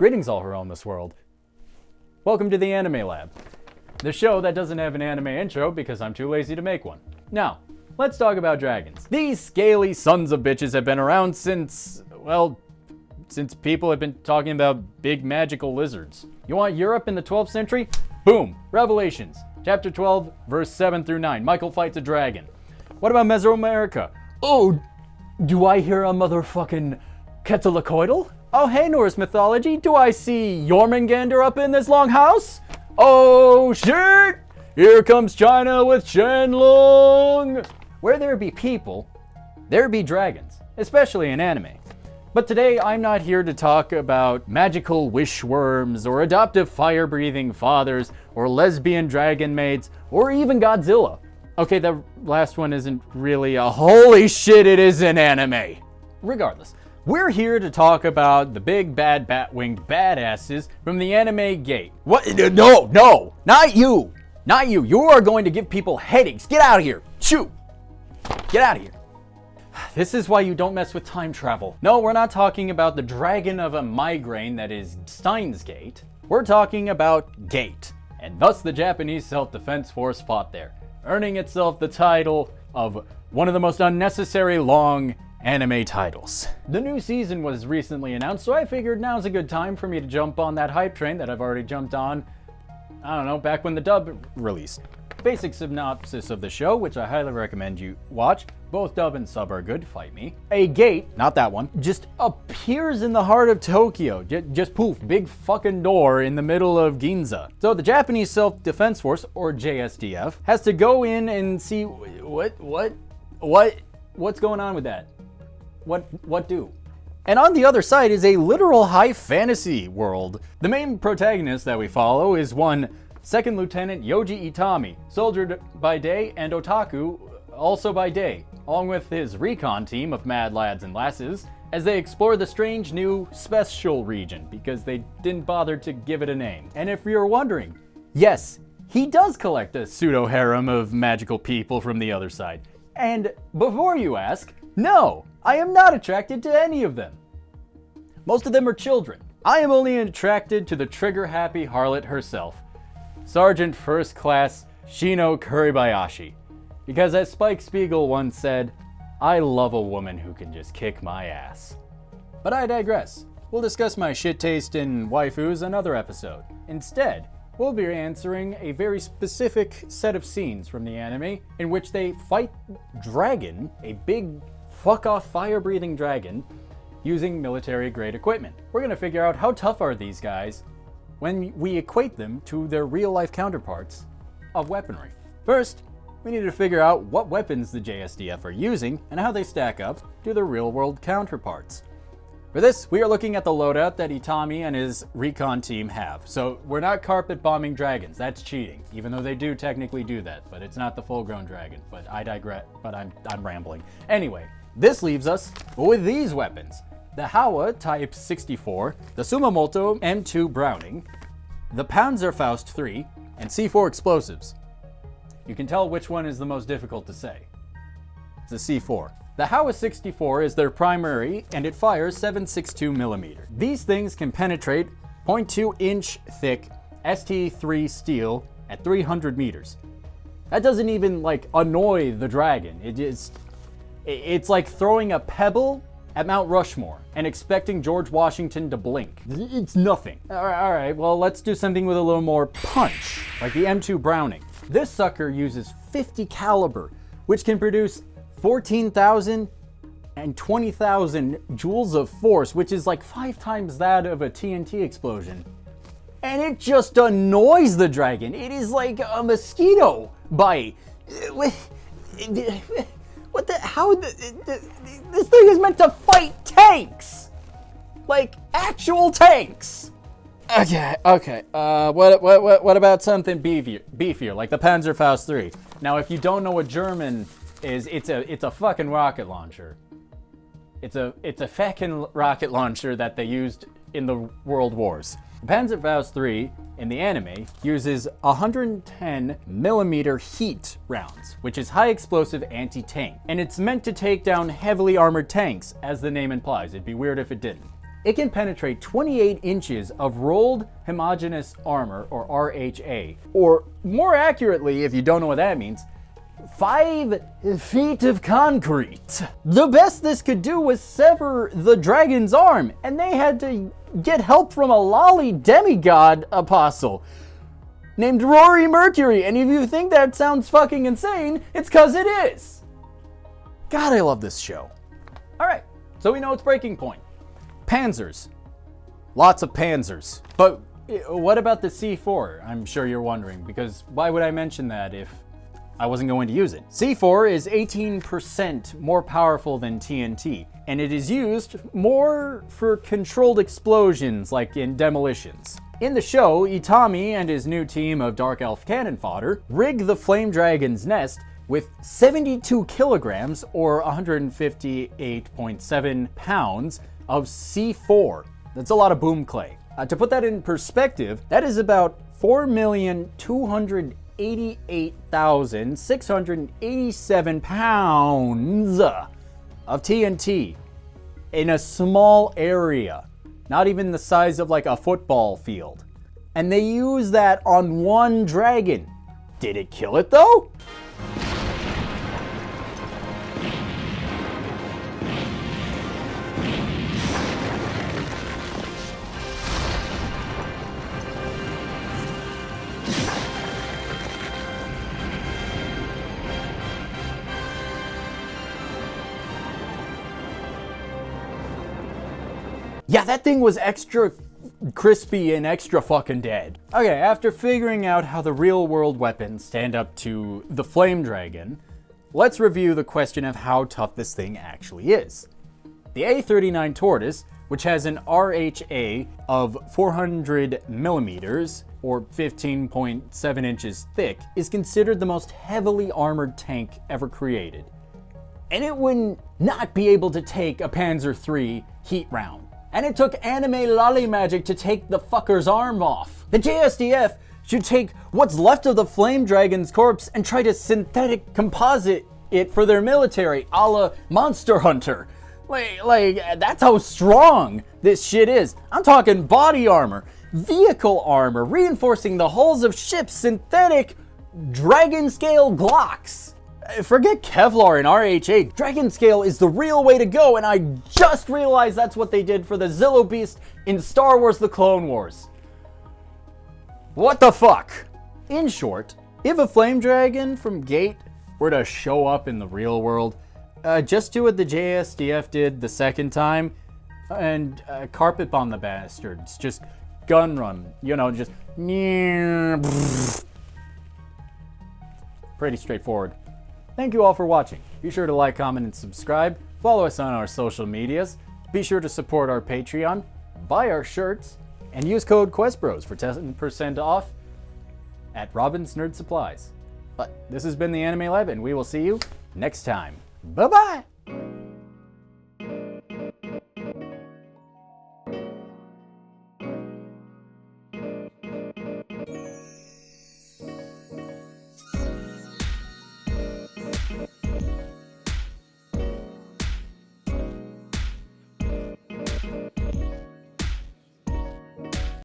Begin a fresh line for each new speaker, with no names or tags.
Greetings all who roam this world. Welcome to the Anime Lab, the show that doesn't have an anime intro because I'm too lazy to make one. Now, let's talk about dragons. These scaly sons of bitches have been around since people have been talking about big magical lizards. You want Europe in the 12th century? Boom, Revelations, chapter 12, verse 7 through 9. Michael fights a dragon. What about Mesoamerica? Oh, do I hear a motherfucking Quetzalcoatl? Oh, hey, Norse mythology, do I see Jormungandr up in this longhouse? Oh, shit! Here comes China with Shenlong! Where there be people, there be dragons, especially in anime. But today, I'm not here to talk about magical wishworms, or adoptive fire-breathing fathers, or lesbian dragon maids, or even Godzilla. Okay, the last one isn't really a holy shit, it is an anime. Regardless. We're here to talk about the big bad bat-winged badasses from the anime gate. What? No, not you. Not you. You are going to give people headaches. Get out of here. Shoo. Get out of here. This is why you don't mess with time travel. No, we're not talking about the dragon of a migraine that is Steins Gate. We're talking about Gate, and thus the Japanese Self-Defense Force fought there, earning itself the title of one of the most unnecessary long anime titles. The new season was recently announced, so I figured now's a good time for me to jump on that hype train that I've already jumped on, I don't know, back when the dub released. Basic synopsis of the show, which I highly recommend you watch. Both dub and sub are good, fight me. A gate, not that one, just appears in the heart of Tokyo. Just poof, big fucking door in the middle of Ginza. So the Japanese Self-Defense Force, or JSDF, has to go in and see what's going on with that? What do? And on the other side is a literal high fantasy world. The main protagonist that we follow is one Second Lieutenant Yoji Itami, soldier by day and otaku also by day, along with his recon team of mad lads and lasses as they explore the strange new special region because they didn't bother to give it a name. And if you're wondering, yes, he does collect a pseudo harem of magical people from the other side. And before you ask, no, I am not attracted to any of them. Most of them are children. I am only attracted to the trigger-happy harlot herself, Sergeant First Class Shino Kuribayashi. Because as Spike Spiegel once said, I love a woman who can just kick my ass. But I digress. We'll discuss my shit taste in waifus another episode. Instead, we'll be answering a very specific set of scenes from the anime in which they fight dragon, a big fuck-off fire-breathing dragon, using military-grade equipment. We're gonna figure out how tough are these guys when we equate them to their real-life counterparts of weaponry. First, we need to figure out what weapons the JSDF are using and how they stack up to their real-world counterparts. For this, we are looking at the loadout that Itami and his recon team have. So we're not carpet bombing dragons, that's cheating, even though they do technically do that, but it's not the full-grown dragon. But I digress, but I'm rambling. Anyway, this leaves us with these weapons. The Howa Type 64, the Sumamoto M2 Browning, the Panzerfaust 3, and C4 explosives. You can tell which one is the most difficult to say. It's the C4. The Howa 64 is their primary, and it fires 7.62mm. These things can penetrate 0.2-inch thick ST3 steel at 300 meters. That doesn't even, annoy the dragon. It's like throwing a pebble at Mount Rushmore and expecting George Washington to blink. It's nothing. All right, well, let's do something with a little more punch, like the M2 Browning. This sucker uses 50 caliber, which can produce 14,000 and 20,000 joules of force, which is like 5 times that of a TNT explosion. And it just annoys the dragon. It is like a mosquito bite. What the, how, this thing is meant to fight tanks! Like, actual tanks! Okay, what about something beefier, like the Panzerfaust 3? Now, if you don't know what German is, it's a fucking rocket launcher. It's a fucking rocket launcher that they used in the World Wars. The Panzerfaust 3 in the anime uses 110mm heat rounds, which is high explosive anti-tank, and it's meant to take down heavily armored tanks, as the name implies. It'd be weird if it didn't. it can penetrate 28 inches of rolled homogeneous armor, or RHA, or more accurately, if you don't know what that means, 5 feet of concrete. The best this could do was sever the dragon's arm, and they had to get help from a lolly demigod apostle named Rory Mercury, and if you think that sounds fucking insane, it's cause it is. God, I love this show. Alright, so we know its breaking point. Panzers. Lots of panzers. But what about the C4? I'm sure you're wondering, because why would I mention that if I wasn't going to use it? C4 is 18% more powerful than TNT, and it is used more for controlled explosions like in demolitions. In the show, Itami and his new team of Dark Elf cannon fodder rig the Flame Dragon's nest with 72 kilograms, or 158.7 pounds, of C4. That's a lot of boom clay. To put that in perspective, that is about 4,288,687 pounds of TNT in a small area. Not even the size of like a football field. And they use that on one dragon. Did it kill it though? Yeah, that thing was extra crispy and extra fucking dead. Okay, after figuring out how the real world weapons stand up to the Flame Dragon, let's review the question of how tough this thing actually is. The A39 Tortoise, which has an RHA of 400 millimeters, or 15.7 inches thick, is considered the most heavily armored tank ever created. And it would not be able to take a Panzer III heat round. And it took anime lolly magic to take the fucker's arm off. The JSDF should take what's left of the Flame Dragon's corpse and try to synthetic composite it for their military, a la Monster Hunter. Like, that's how strong this shit is. I'm talking body armor, vehicle armor, reinforcing the hulls of ships, synthetic dragon scale Glocks. Forget Kevlar and RHA, Dragon Scale is the real way to go, and I just realized that's what they did for the Zillo Beast in Star Wars The Clone Wars. What the fuck? In short, if a Flame Dragon from Gate were to show up in the real world, just do what the JSDF did the second time, and carpet bomb the bastards. Just gun run, you know, just... Pretty straightforward. Thank you all for watching. Be sure to like, comment, and subscribe. Follow us on our social medias. Be sure to support our Patreon, buy our shirts, and use code QuestBros for 10% off at Robin's Nerd Supplies. But this has been the Anime Lab, and we will see you next time. Bye-bye!